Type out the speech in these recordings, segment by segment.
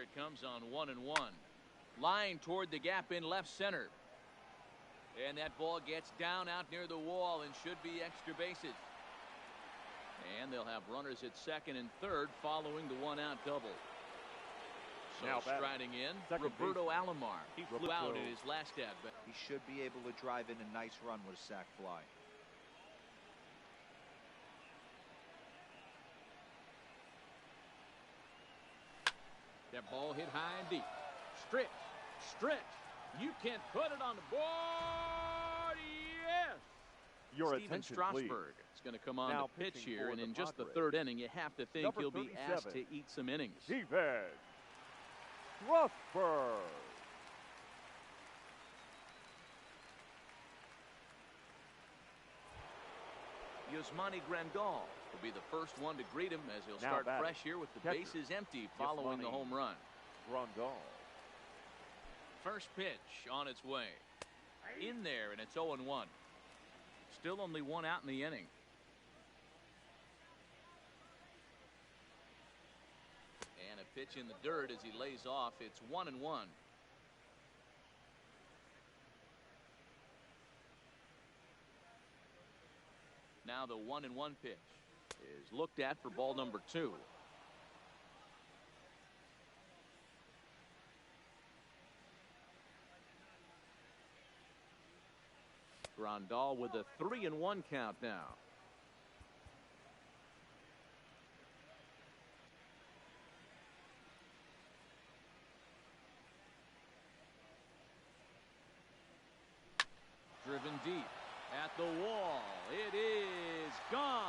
Here it comes on 1-1. Line toward the gap in left center. And that ball gets down out near the wall and should be extra bases. And they'll have runners at second and third following the one-out double. So now striding in, Roberto Alomar. He flew out in his last at-bat. He should be able to drive in a nice run with a sac fly. That ball hit high and deep. Stretch. You can't put it on the board. Yes. Your Steven attention, Strasburg is going to come on now the pitch here, and in just the Padres. third inning, you have to think Number he'll be 37, asked to eat some innings. Steven Strasburg. Yasmani Grandal will be the first one to greet him as he'll Now start batting, fresh here with the catcher, bases empty following the Yasmani home run. Grandal. First pitch on its way. In there, and it's 0-1. Still only one out in the inning. And a pitch in the dirt as he lays off. It's 1-1. Now the 1-1 pitch is looked at for ball number 2. Grandal with a 3-1 count now. Driven deep at the wall. It is gone.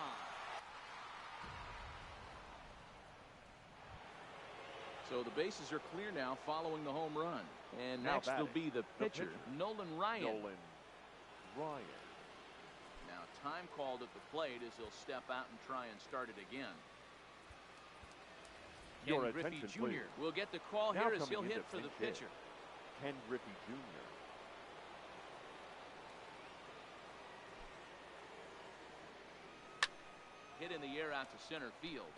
So the bases are clear now following the home run. And Now next will batting, be the pitcher, Nolan Ryan. Ryan. Now time called at the plate as he'll step out and try and start it again. Your Ken Griffey attention, Jr. please. will get the call Now here as coming he'll into hit for the pinch hit. pitcher. Ken Griffey Jr. Hit in the air out to center field.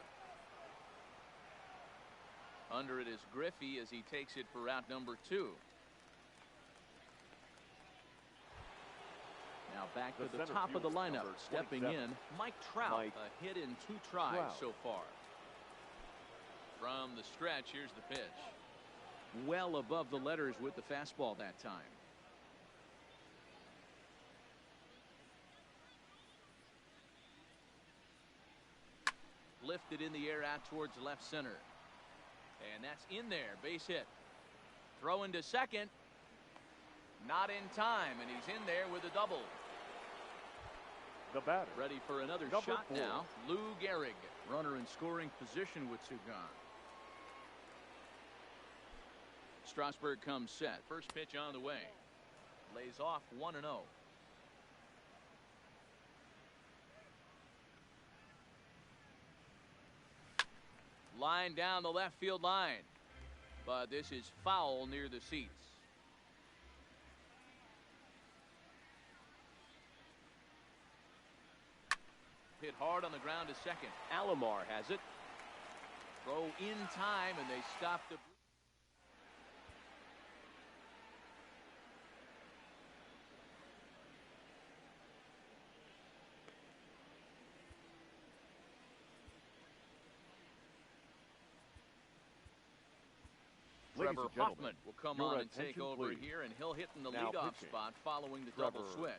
Under it is Griffey as he takes it for out number 2. Now back to the top of the lineup. Stepping in, Mike Trout. A hit in 2 tries so far. From the stretch, here's the pitch. Well above the letters with the fastball that time. Lifted in the air out towards left center. And that's in there. Base hit. Throw into second. Not in time, and he's in there with a double. The batter. Ready for another Number shot 4. now. Lou Gehrig, runner in scoring position with 2 gone. Strasburg comes set. First pitch on the way. Lays off 1-0. Line down the left field line. But this is foul near the seats. Hit hard on the ground to second. Alomar has it. Throw in time, and they stop the... Trevor Hoffman will come on and take over here, and he'll hit in the leadoff spot following the double switch.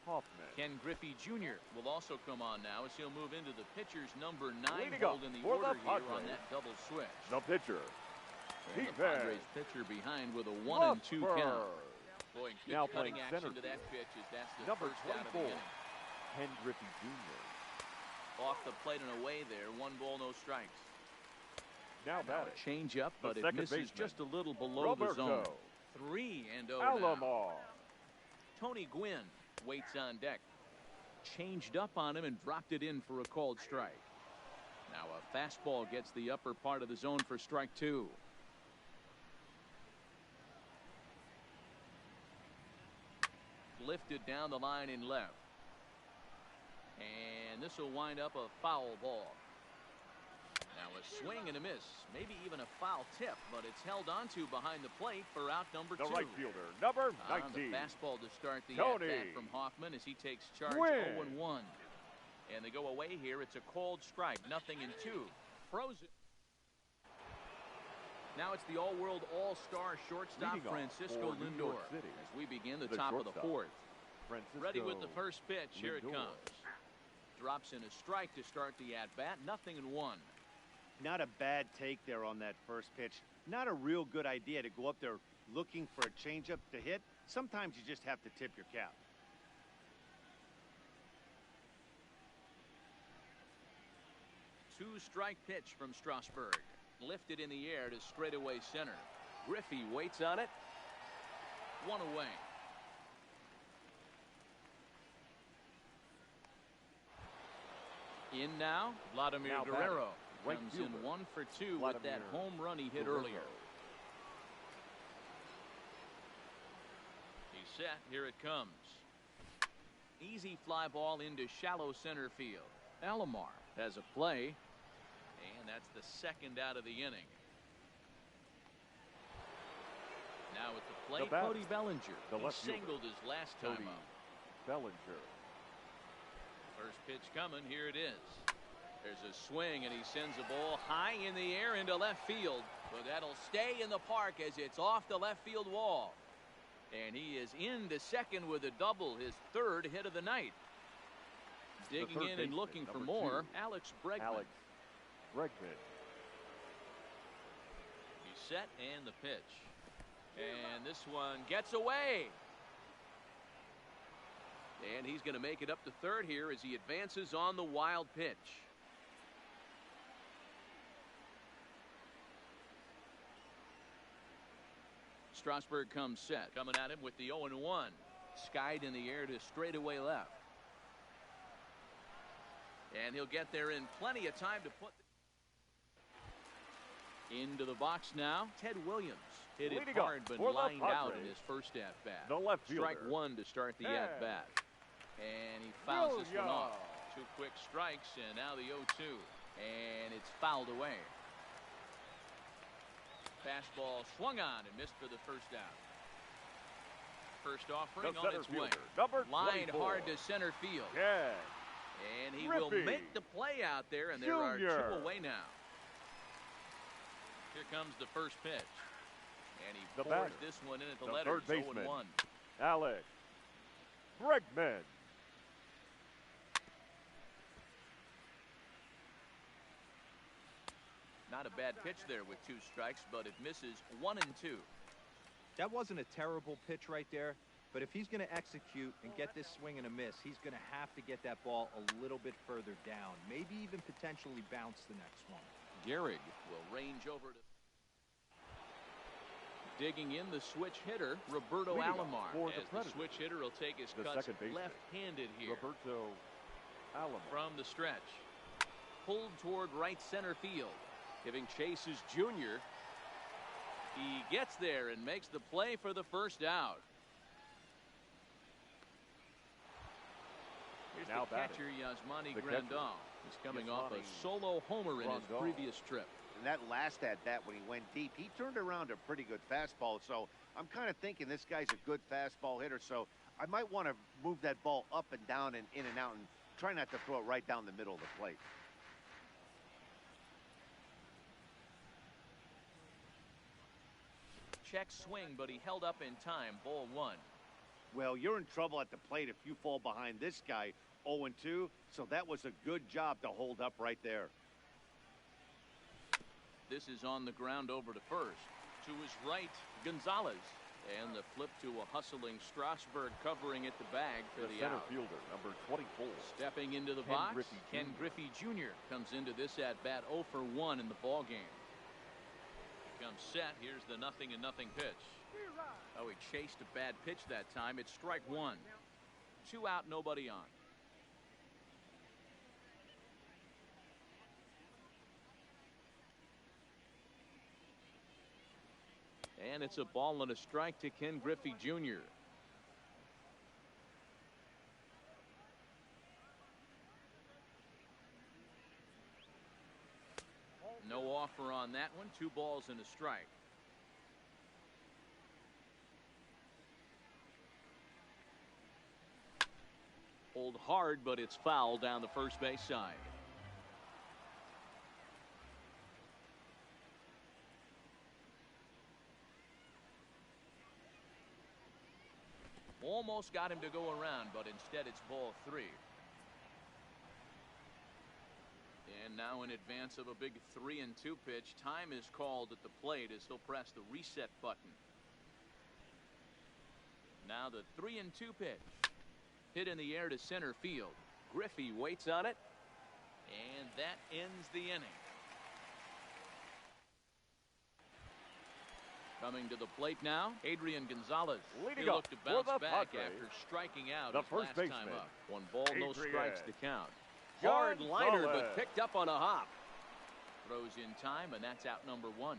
Hoffman. Ken Griffey Jr. will also come on now as he'll move into the pitcher's number 9 Leading hold in the order here Padres. on that double switch. The pitcher. And the Padres pitcher behind with a 1-2 count. Boy, good Now cutting playing action center to that pitch as that's the Number first out of the 24. inning. Ken Griffey Jr. Off the plate and away there. 1 ball, no strikes. Now batting. Change up, but it second misses baseman, just a little below the zone. Roberto 3-0 Alomar. now. Tony Gwynn waits on deck. Changed up on him and dropped it in for a called strike. Now a fastball gets the upper part of the zone for strike 2. Lifted down the line in left. And this will wind up a foul ball. Now Now a swing and a miss, maybe even a foul tip, but it's held onto behind the plate for out number The 2. right fielder, number On 19. the fastball to start the Tony. at-bat from Hoffman as he takes charge. Win. 0-1. And they go away here. It's a cold strike, 0-2. Frozen. Now it's the all-world all-star shortstop Leading off Francisco for New Lindor York City, as we begin the the top of the shortstop, 4th. Francisco Ready with the first pitch. Here it Lindor. comes. Drops in a strike to start the at-bat. 0-1. Not a bad take there on that first pitch. Not a real good idea to go up there looking for a changeup to hit. Sometimes you just have to tip your cap. Two-strike pitch from Strasburg. Lifted in the air to straightaway center. Griffey waits on it. 1 away. In now, Vladimir Now batting, Guerrero right comes fielder, in 1 for 2 with Vladimir that home run he hit Guerrero. earlier. He's set. Here it comes. Easy fly ball into shallow center field. Alomar has a play, and that's the second out of the inning. Now at the plate, batter, Cody Bellinger. the He left fielder, singled his last time Cody up. Bellinger. First pitch coming. Here it is. There's a swing, and he sends a ball high in the air into left field. But that'll stay in the park as it's off the left field wall. And he is into second with a double, his 3rd hit of the night. Digging third in and baseman, looking for number more, 2, Alex Bregman. Alex Bregman. He's set, and the pitch. And this one gets away. And he's going to make it up to third here as he advances on the wild pitch. Strasburg comes set. Coming at him with the 0-1. Skied in the air to straightaway left. And he'll get there in plenty of time to put into the box now. Ted Williams hit it Leading hard, up but for the lined out Padres, in his first at-bat. the left fielder, Strike 1 to start the Ted at-bat. And he fouls this one Williams. off. 2 quick strikes, and now the 0-2. And it's fouled away. Fastball swung on and missed for the first out. First offering The on center its way. fielder, number Lined 24. hard to center field. Yeah. And he will Griffey make the play out there, and there are Junior. 2 away now. Here comes the first pitch. And he The pours batter, this one in at the the letters, third baseman, 0-1. Alex Bregman. Not a bad pitch there with 2 strikes, but it misses 1 and 2. That wasn't a terrible pitch right there, but if he's going to execute and get this swing and a miss, he's going to have to get that ball a little bit further down, maybe even potentially bounce the next one. Gehrig will range over to digging in the switch hitter, Roberto Leading up Alomar. for the As the Predators, switch hitter will take his the cuts second baseman, left-handed here. Roberto Alomar. From the stretch. Pulled toward right center field. Giving chase is Junior. He gets there and makes the play for the first out. Here's Now the batting, catcher, Yasmani the Grandal. catcher, He's coming off a Yasmani solo homer in his Grandal. previous trip. And that last at-bat when he went deep, he turned around a pretty good fastball. So I'm kind of thinking this guy's a good fastball hitter. So I might want to move that ball up and down and in and out and try not to throw it right down the middle of the plate. Check swing, but he held up in time. Ball 1. Well, you're in trouble at the plate if you fall behind this guy 0-2. So that was a good job to hold up right there. This is on the ground over to first. To his right, Gonzalez. And the flip to a hustling Strasburg covering at the bag for The the center out. fielder, number 24. Stepping into the Ken box, Griffey Ken Jr. Griffey Jr. comes into this at-bat 0 for 1 in the ball game. Comes set. Here's the 0-0 pitch. Oh, he chased a bad pitch that time. It's strike 1. 2 out, nobody on. And it's a ball and a strike to Ken Griffey Jr. offer on that one. 2 balls and a strike. Hold hard, but it's foul down the first base side. Almost got him to go around, but instead it's ball 3. And now in advance of a big 3-2 pitch, time is called at the plate as he'll press the reset button. Now the 3-2 pitch. Hit in the air to center field. Griffey waits on it. And that ends the inning. Coming to the plate now, Adrian Gonzalez. Leading up He'll look to for bounce the back Padres, after striking out the his first last time baseman, up. 1 ball, no Adrian strikes to count. Hard liner, but picked up on a hop. Throws in time, and that's out number 1.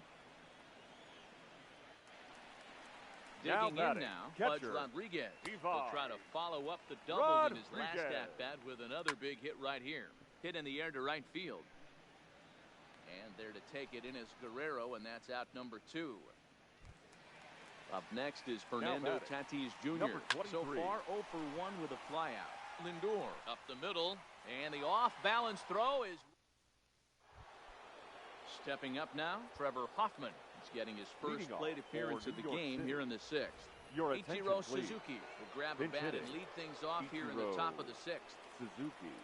Digging in now, Pudge Rodriguez. Will try to follow up the doubles in his last at-bat with another big hit right here. Hit in the air to right field. And there to take it in is Guerrero, and that's out number 2. Up next is Fernando Tatis Jr. So far 0 for 1 with a flyout. Lindor up the middle, and the off-balance throw is stepping up now. Trevor Hoffman is getting his first plate appearance of the game here in the 6th. Ichiro Suzuki will grab a bat and lead things off here in the top of the 6th. Suzuki.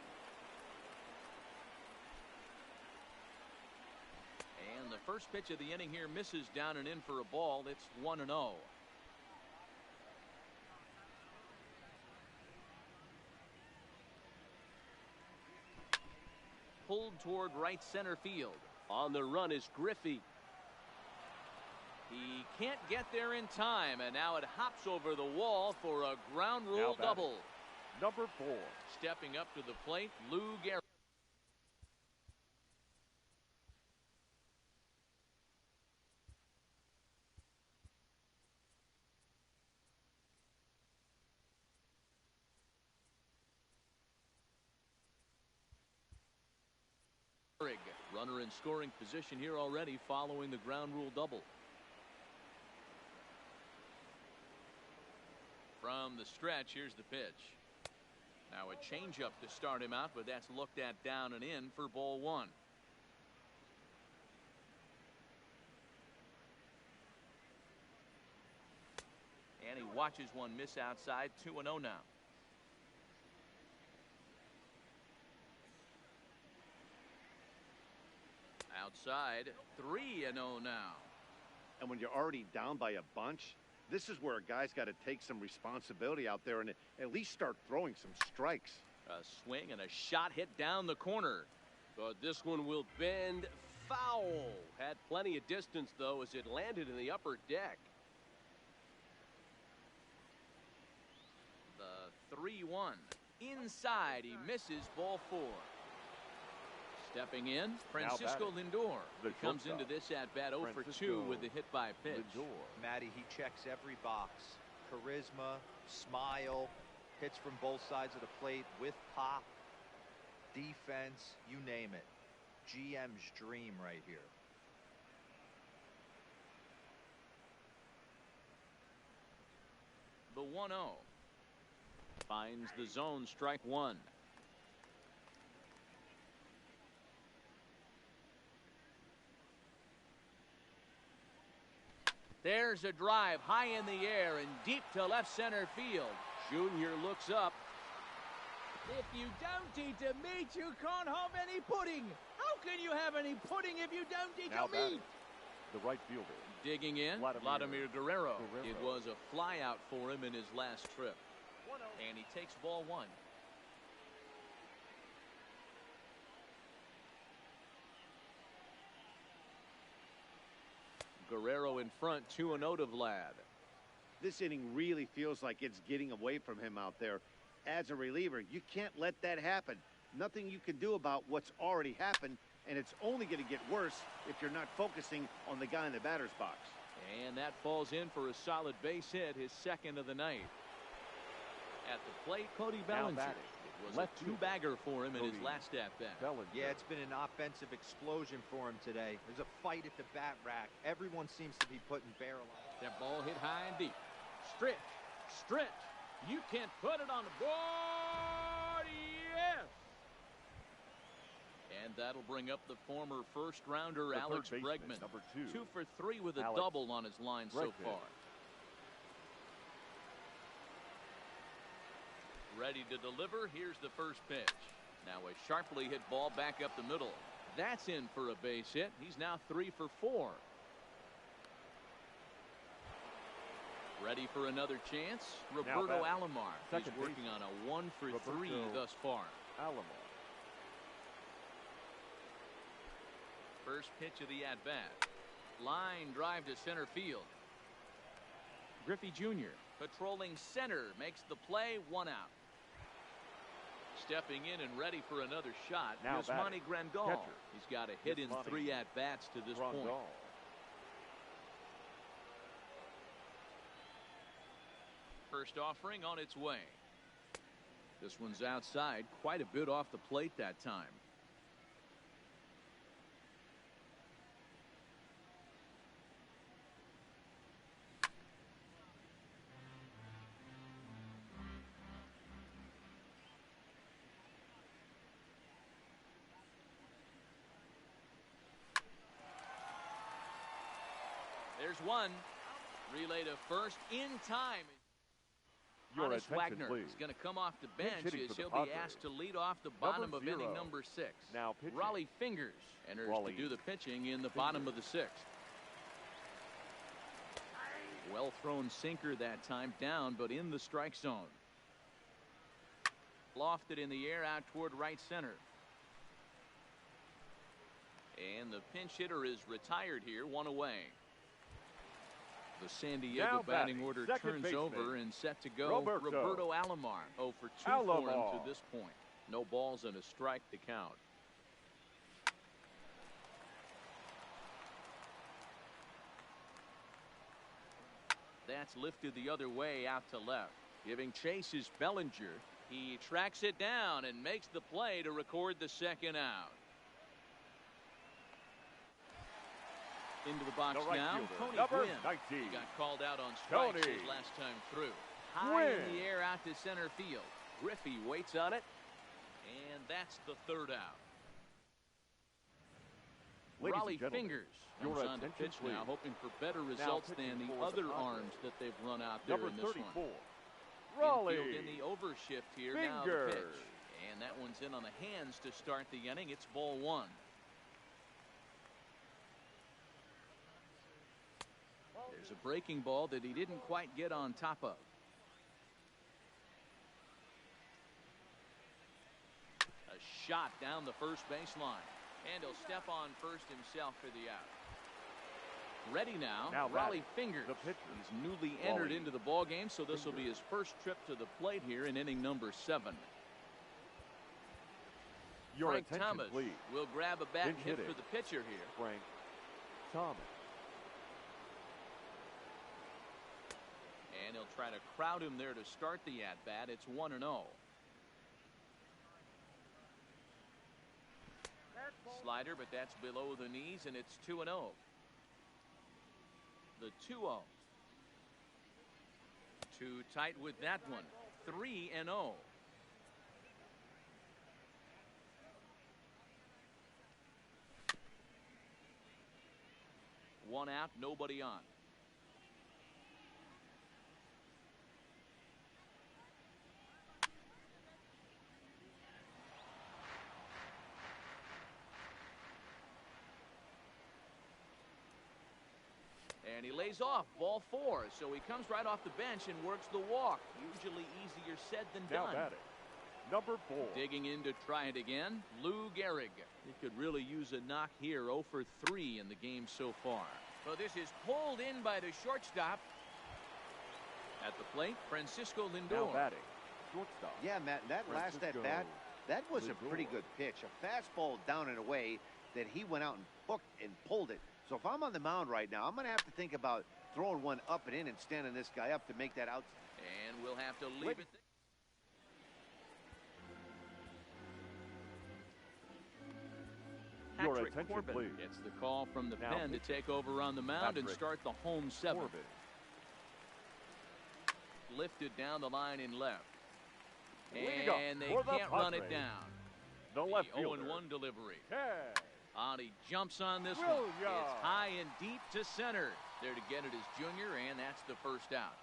And the first pitch of the inning here misses down and in for a ball. It's 1-0. Pulled toward right center field. On the run is Griffey. He can't get there in time, and now it hops over the wall for a ground rule double. Number 4. Stepping up to the plate, Lou Gehrig. Runner in scoring position here already following the ground rule double. From the stretch, here's the pitch. Now a changeup to start him out, but that's looked at down and in for ball 1. And he watches one miss outside. 2-0 now. Outside, 3-0 now. And when you're already down by a bunch, this is where a guy's got to take some responsibility out there and at least start throwing some strikes. A swing and a shot hit down the corner. But this one will bend foul. Had plenty of distance, though, as it landed in the upper deck. The 3-1. Inside, he misses ball 4. Stepping in, Francisco Lindor. He comes into this at-bat 0 for 2 with the hit by pitch. Matty, he checks every box. Charisma, smile, hits from both sides of the plate with pop, defense, you name it. GM's dream right here. The 1-0. Finds the zone, strike 1. There's a drive high in the air and deep to left center field. Junior looks up. If you don't eat the meat, you can't have any pudding. How can you have any pudding if you don't eat the meat? The right fielder. Digging in, Vladimir Guerrero. It was a flyout for him in his last trip. And he takes ball 1. Guerrero in front, 2-0 to Vlad. This inning really feels like it's getting away from him out there. As a reliever, you can't let that happen. Nothing you can do about what's already happened, and it's only going to get worse if you're not focusing on the guy in the batter's box. And that falls in for a solid base hit, his second of the night. At the plate, Cody Bellinger. It Was Left a two-bagger for him in his Cody last at-bat. Bellinger. Yeah, it's been an offensive explosion for him today. There's a fight at the bat rack. Everyone seems to be putting barrel on. That ball hit high and deep. Stretch. You can't put it on the board. Yes. And that'll bring up the former first-rounder The Alex third baseman, Bregman. number 2. 2 for 3 with a Alex double on his line so Bregman. far. Ready to deliver. Here's the first pitch. Now a sharply hit ball back up the middle. That's in for a base hit. He's now 3 for 4. Ready for another chance. Roberto Alomar. He's second working baseman, on a 1 for 3 Roberto thus far. Alomar. First pitch of the at-bat. Line drive to center field. Griffey Jr. patrolling center makes the play. 1 out. Stepping in and ready for another shot. Now Yasmani Grandal. catcher. He's got a hit in Yasmani 3 at-bats to this point. Grandal. First offering on its way. This one's outside, quite a bit off the plate that time. There's one. Relay to first in time. Your Honest attention, Wagner please. is going to come off the Pinch bench hitting as for the he'll be Padres. asked to lead off the bottom of inning 0. number 6. Now pitching. Raleigh Fingers enters Raleigh to do the pitching in the bottom of the 6th. Well thrown sinker that time, down but in the strike zone. Lofted in the air out toward right center. And the pinch hitter is retired here, 1 away. The San Diego Now batting batting, order second turns baseman, over and set to go. Roberto Alomar. 0 for 2 for him Alomar. to this point. No balls and a strike to count. That's lifted the other way out to left. Giving chase is Bellinger. He tracks it down and makes the play to record the 2nd out. Into the box The right now, fielder, Tony number Gwynn. 19. He got called out on strikes Tony his last time through. High in Gwynn. the air out to center field. Griffey waits on it, and that's the 3rd out. Ladies Raleigh and gentlemen, Fingers your comes on to attention, pitch now, please. hoping for better results than pitching the for the other Padres. arms that they've run out there Number in this 34. one. Raleigh Infield in the overshift here. Now the Fingers. pitch. And that one's in on the hands to start the inning. It's ball 1. There's a breaking ball that he didn't quite get on top of. A shot down the first baseline. And he'll step on first himself for the out. Ready now Raleigh batting, Fingers. the pitcher. He's newly entered Raleigh into the ball game, so this will be his first trip to the plate here in inning number 7. Your Frank attention, Thomas please. will grab a bat and Pinch hit for hitting. the pitcher here. Frank Thomas. And he'll try to crowd him there to start the at-bat. It's 1-0. Slider, but that's below the knees, and it's 2-0. The 2-0. Too tight with that one. 3-0. One out, nobody on. And he lays off, ball 4. So he comes right off the bench and works the walk. Usually easier said than Now done. batting, number 4. Digging in to try it again, Lou Gehrig. He could really use a knock here. 0 for 3 in the game so far. So this is pulled in by the shortstop. At the plate, Francisco Now Lindor. batting, shortstop. Yeah, Matt, that last Francisco at-bat, that was a pretty Lindor. good pitch. A fastball down and away that he went out and hooked and pulled it. So if I'm on the mound right now, I'm going to have to think about throwing one up and in and standing this guy up to make that out. And we'll have to leave it. attention, please. It's the call from the Now pen to take over on the mound and Patrick start the home seventh. Corbin. Lifted down the line in left. Leading up And they for the can't run it Padres, down. The left The fielder. 0-1 delivery. Yeah. He jumps on this one. Williams. It's high and deep to center. There to get it is Junior, and that's the first out.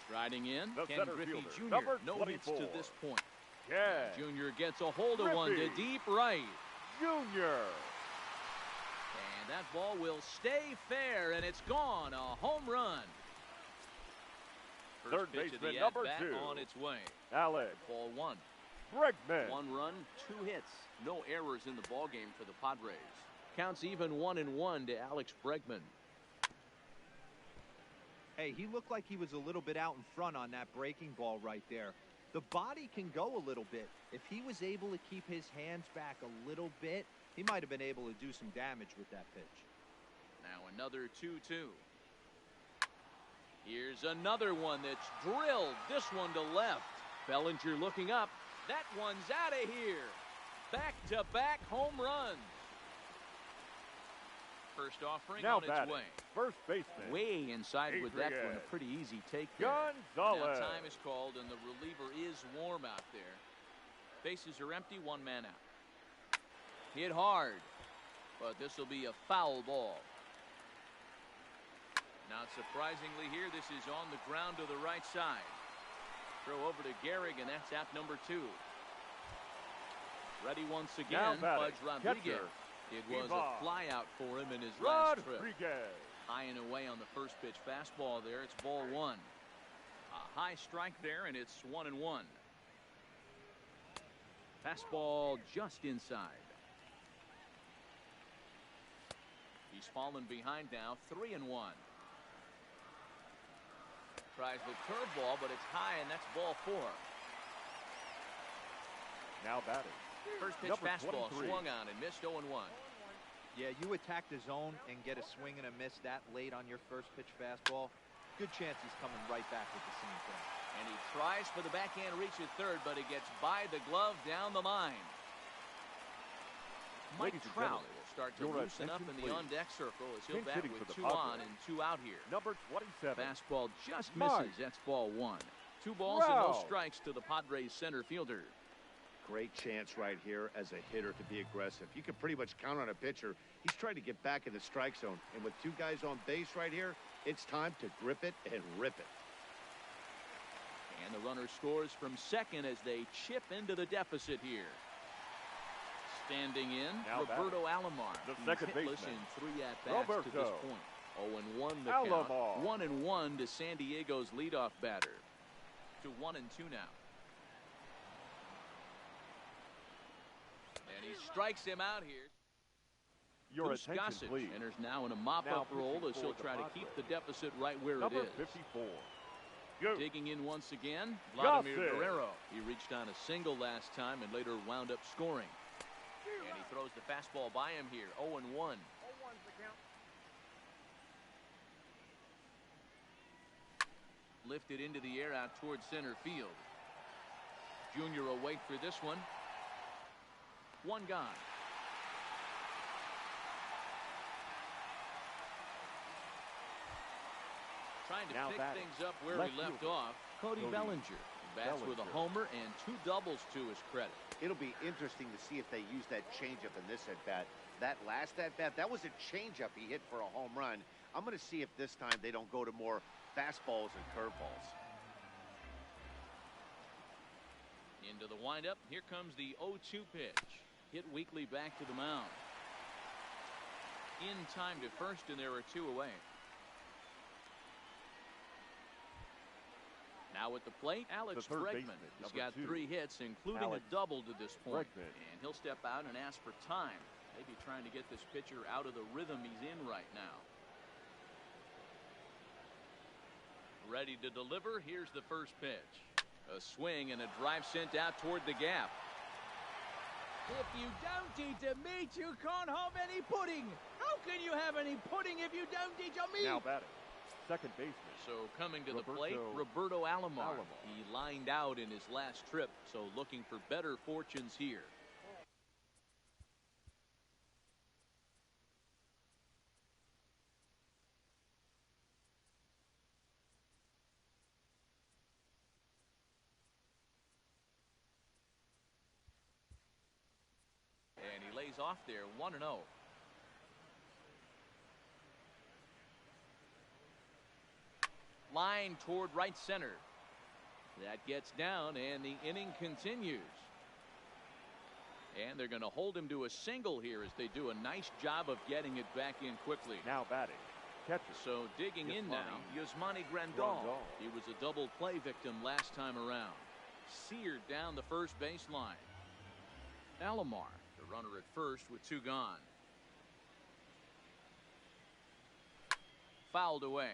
Striding in, The Ken center Griffey fielder, Jr. number No hits 24. to this point. Yeah. Junior gets a hold of one to Griffey. deep right. Junior. And that ball will stay fair, and it's gone. A home run. First Third pitch of baseman, the number at-bat 2. on its way. Alex Ball one. Bregman. 1 run, 2 hits. No errors in the ballgame for the Padres. Counts even 1-1 to Alex Bregman. Hey, he looked like he was a little bit out in front on that breaking ball right there. The body can go a little bit. If he was able to keep his hands back a little bit, he might have been able to do some damage with that pitch. Now another 2-2. Here's another one that's drilled. This one to left. Bellinger looking up. That one's out of here. Back-to-back home runs. First offering Now on its batting, way. first baseman. Way inside with that one. Adrian A pretty easy take there. Gonzalez. Now time is called and the reliever is warm out there. Bases are empty, one man out. Hit hard, but this will be a foul ball. Not surprisingly here, this is on the ground to the right side. Throw over to Gehrig, and that's out number 2. Ready once again, Fudge Rodriguez. Catcher. It was Ivan. a fly out for him in his last trip. Rodriguez. High and away on the first pitch fastball there. It's ball 1. A high strike there, and it's 1-1. Fastball just inside. He's fallen behind now, 3-1. Tries the curveball, but it's high, and that's ball 4. Now batting. First pitch Number fastball 23. swung on and missed 0-1. Yeah, you attack the zone and get a swing and a miss that late on your first pitch fastball. Good chance he's coming right back with the same thing. And he tries for the backhand reach at third, but he gets by the glove down the line. Mike Ladies and Trout gentlemen, will start to your loosen up in attention, the please. on-deck circle as he'll Pinch bat hitting with for the 2 on Padres. and 2 out here. Number 27. Fastball just Mike. misses. That's ball 1. 2 balls and no Trout. strikes to the Padres center fielder. Great chance right here as a hitter to be aggressive. You can pretty much count on a pitcher. He's trying to get back in the strike zone. And with 2 guys on base right here, it's time to grip it and rip it. And the runner scores from second as they chip into the deficit here. Standing in, Now Roberto Alomar. The He's second hitless baseman, in 3 at-bats to this Roberto point. 0-1 the Alomar. count. 1-1 to San Diego's leadoff batter. To 1-2 now. And he strikes him out here. Your attention, Gossage please. enters now in a mop-up Now role pitching as for he'll the try to Padres. keep the deficit right where Number it is. 54. Go. Digging in once again, Vladimir Gossage. Guerrero. He reached on a single last time and later wound up scoring. And he throws the fastball by him here, 0-1. Lifted into the air out towards center field. Junior will wait for this one. 1 gone. Trying to Now pick batting. things up where Left he left fielder. off. Cody Bellinger bats with a homer and 2 doubles to his credit. It'll be interesting to see if they use that changeup in this at-bat. That last at-bat, that was a changeup he hit for a home run. I'm going to see if this time they don't go to more fastballs and curveballs. Into the windup. Here comes the 0-2 pitch. Hit weakly back to the mound. In time to first, and there are 2 away. Now at the plate, Alex The third Bregman. baseman, He's number got 2. 3 hits, including Alex a double to this point. Bregman. And he'll step out and ask for time. Maybe trying to get this pitcher out of the rhythm he's in right now. Ready to deliver. Here's the first pitch. A swing and a drive sent out toward the gap. If you don't eat the meat, you can't have any pudding. How can you have any pudding if you don't eat your meat? Now batting. second baseman. So coming to the plate, Roberto Alomar. He lined out in his last trip, so looking for better fortunes here. And he lays off there, 1-0. Line toward right center. That gets down, and the inning continues. And they're going to hold him to a single here as they do a nice job of getting it back in quickly. Now batting, catcher. So digging in now, Yasmani Grandal. He was a double play victim last time around. Seared down the first baseline. Alomar, the runner at first with 2 gone. Fouled away.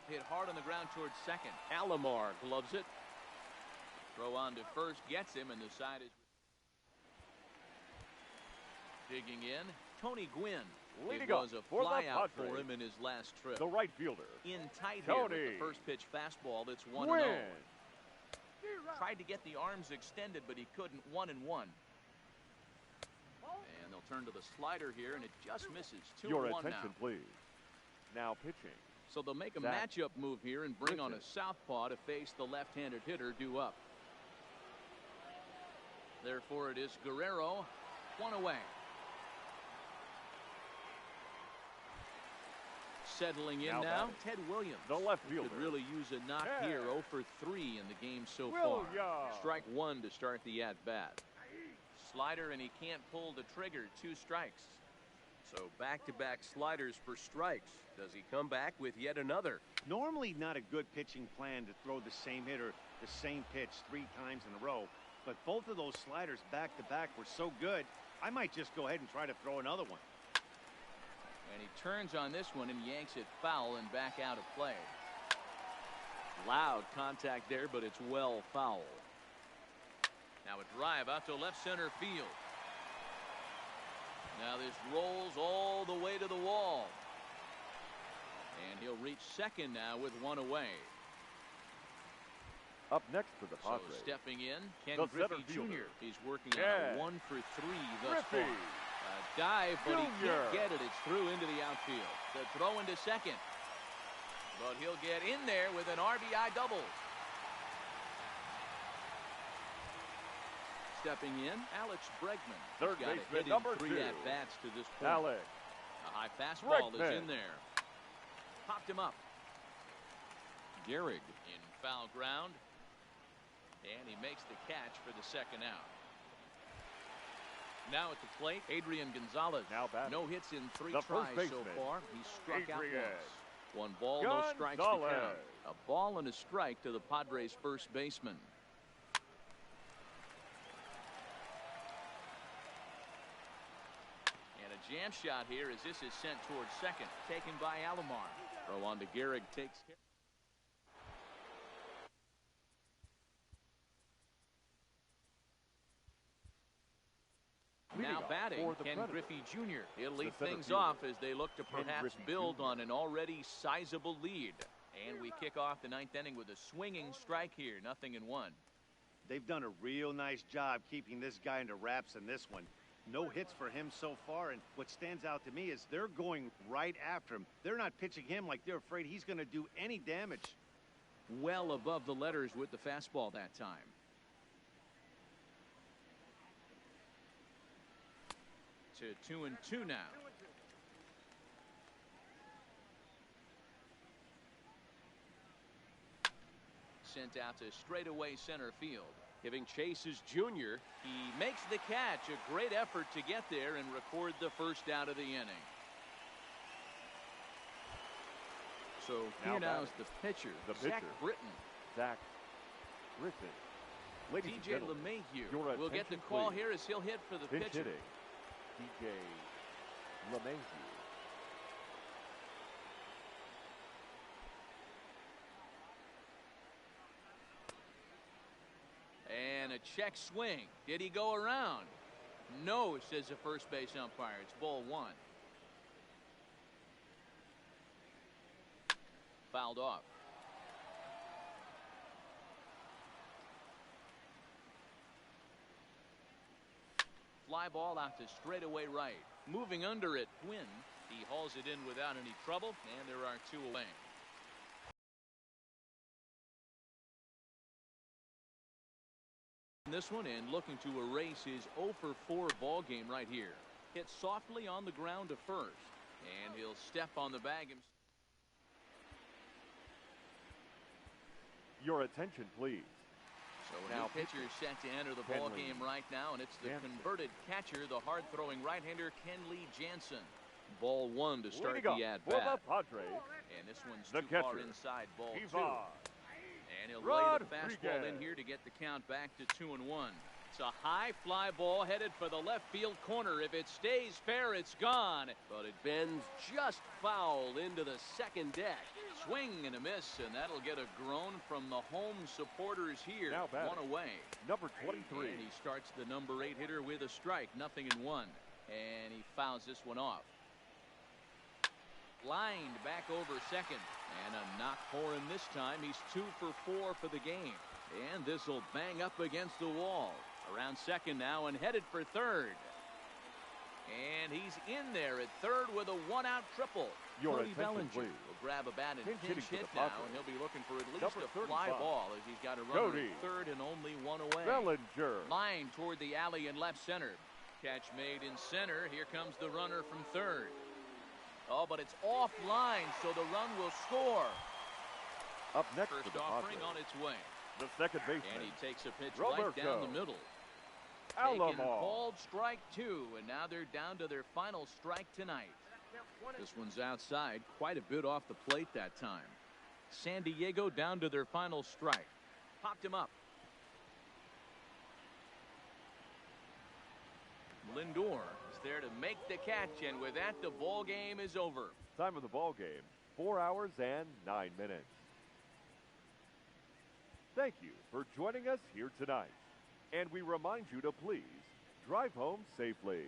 Hit hard on the ground towards second. Alomar gloves it. Throw on to first gets him, and the side is digging in. Tony Gwynn. It was a flyout for him in his last trip. The right fielder. In tight here with the first pitch fastball. That's 1-0. Tried to get the arms extended, but he couldn't. 1-1. And they'll turn to the slider here, and it just misses. 2-1 Your now. attention, please. Now pitching. So they'll make a matchup move here and bring on a southpaw to face the left-handed hitter due up. Therefore, it is Guerrero. 1 away. Settling in now, Ted Williams. The left fielder. Could really use a knock here. 0 for 3 in the game so far. Strike 1 to start the at-bat. Slider, and he can't pull the trigger. 2 strikes. So back-to-back sliders for strikes. Does he come back with yet another? Normally not a good pitching plan to throw the same hitter the same pitch 3 times in a row. But both of those sliders back-to-back were so good, I might just go ahead and try to throw another one. And he turns on this one and yanks it foul and back out of play. Loud contact there, but it's well foul. Now a drive out to left center field. Now this rolls all the way to the wall. And he'll reach second now with 1 away. Up next for the Padres. So stepping in, Ken Griffey Jr. He's working on a 1 for 3 thus far. A dive, but he can't get it. It's through into the outfield. The throw into second. But he'll get in there with an RBI double. Stepping in, Alex Bregman. Third baseman, number 2. 3 at-bats to this point. Alex. A high fastball is in there. Popped him up. Gehrig in foul ground. And he makes the catch for the second out. Now at the plate, Adrian Gonzalez. Now batting. No hits in 3 the tries so far. He struck out once. 1 ball, no strikes to count. A ball and a strike to the Padres' first baseman. And a jam shot here as this is sent towards second. Taken by Alomar. Throw on to Gehrig. Takes care. Now batting, Ken Griffey Jr. He'll lead things off as they look to perhaps build on an already sizable lead. And we kick off the 9th inning with a swinging strike here. 0-1. They've done a real nice job keeping this guy into wraps in this one. No hits for him so far, and what stands out to me is they're going right after him. They're not pitching him like they're afraid he's going to do any damage. Well above the letters with the fastball that time. To 2-2 now. Sent out to straightaway center field. Giving chase is Junior. He makes the catch. A great effort to get there and record the first out of the inning. So here now is the pitcher, Zach Britton. Zach Britton. Ladies DJ LeMahieu will get the call here as he'll hit for the pitcher. Hitting. DJ LeMahieu. And a a check swing. Did he go around? No, says the first base umpire. It's ball one. Fouled off. Fly ball out to straightaway right. Moving under it, Quinn. He hauls it in without any trouble, and there are two away. This one in, looking to erase his 0 for 4 ball game right here. Hit softly on the ground to first, and he'll step on the bag himself. Your attention, please. So a new pitcher set to enter the ball game right now, and it's the converted catcher, the hard-throwing right-hander Kenley Jansen. Ball one to start the at-bat. And this one's too far inside ball two. And he'll lay the fastball in here to get the count back to 2-1. It's a high fly ball headed for the left field corner. If it stays fair, it's gone. But it bends just foul into the second deck. Swing and a miss, and that'll get a groan from the home supporters here. Now batting, one away. Number 23. And he starts the number 8 hitter with a strike. 0-1. And he fouls this one off. Lined back over second. And a knock for him this time. He's 2 for 4 for the game. And this will bang up against the wall. Around second now and headed for third. And he's in there at third with a 1-out triple. Cody Bellinger will grab a bat and pinch hit now, and he'll be looking for at least a fly ball as he's got a runner at third and only one away. Bellinger. Line toward the alley in left center. Catch made in center. Here comes the runner from third. Oh, but it's offline, so the run will score. Up next, first offering on its way. The second baseman. And he takes a pitch right down the middle. Taken, called strike 2, and now they're down to their final strike tonight. This one's outside, quite a bit off the plate that time. San Diego down to their final strike. Popped him up. Lindor is there to make the catch, and with that, the ball game is over. Time of the ball game, 4 hours and 9 minutes. Thank you for joining us here tonight. And we remind you to please drive home safely.